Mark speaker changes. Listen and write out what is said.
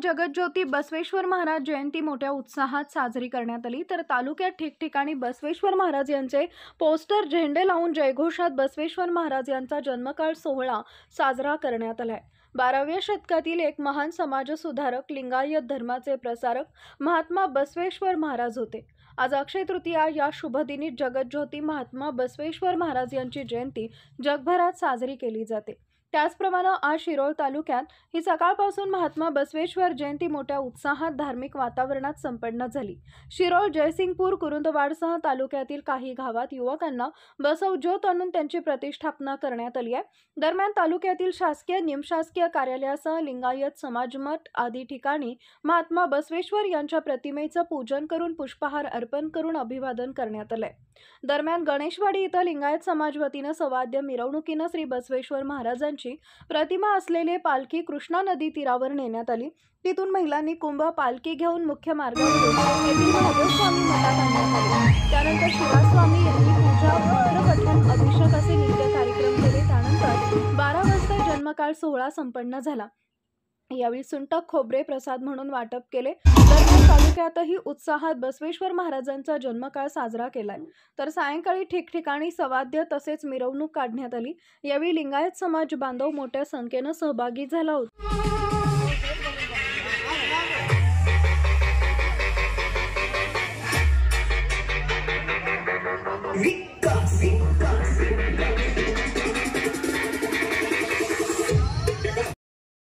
Speaker 1: जगज्योती बसवेश्वर महाराज जयंती मोठ्या उत्साहात साजरी करण्यात आली। तर तालुक्यात ठिकठिकाणी बसवेश्वर महाराज यांचे पोस्टर, झेंडे लावून जयघोषात बसवेश्वर महाराज यांचा जन्मकाळ सोहळा साजरा करण्यात आलाय। 12व्या शतकातील एक महान समाजसुधारक, लिंगायत धर्माचे प्रसारक महात्मा बसवेश्वर महाराज होते। आज अक्षय तृतीया या शुभदिनी जगज्योती महात्मा बसवेश्वर महाराज यांची जयंती जगभरात साजरी केली जाते। त्याचप्रमाणे आज शिरोळ तालुक्यात ही सकाळपासून महात्मा बसवेश्वर जयंती मोठ्या उत्साहात धार्मिक वातावरणात संपन्न झाली। शिरोळ, जयसिंगपूर, कुरुंदवाडसह तालुक्यातील काही गावात युवकांना बसव ज्योत आणून त्यांची प्रतिष्ठापना करण्यात आली आहे। दरम्यान तालुक्यातील शासकीय, निमशासकीय कार्यालयासह लिंगायत समाजमठ आदी ठिकाणी महात्मा बसवेश्वर यांच्या प्रतिमेचं पूजन करून पुष्पहार अर्पण करून अभिवादन करण्यात आले। दरम्यान गणेशवाडी इथं लिंगायत समाज वतीने सवाद्य मिरवणुकीने श्री बसवेश्वर महाराजांची प्रतिमा असलेले पालखी कृष्णा नदी तीरावर नेण्यात आली। तिथून महिलांनी कुंभ पालखी घेऊन मुख्य मार्गावरून येथील महादेवस्वामी मठात आणण्यात आले। त्यानंतर शिवास्वामी यांनी पूजा, मंत्रपठण, अभिषेक असे नित्य कार्यक्रम केले। त्यानंतर 12 वाजता जन्मकाळ सोहळा संपन्न झाला। यावेळी सुंटक खोबरे प्रसाद म्हणून वाटप केले। दरम्यान तालुक्यातही उत्साहात बसवेश्वर महाराजांचा जन्मकाळ साजरा केलाय। तर सायंकाळी ठिकठिकाणी सवाद्य तसेच मिरवणूक काढण्यात आली। यावेळी लिंगायत समाज बांधव मोठ्या संख्येने सहभागी झाला होता।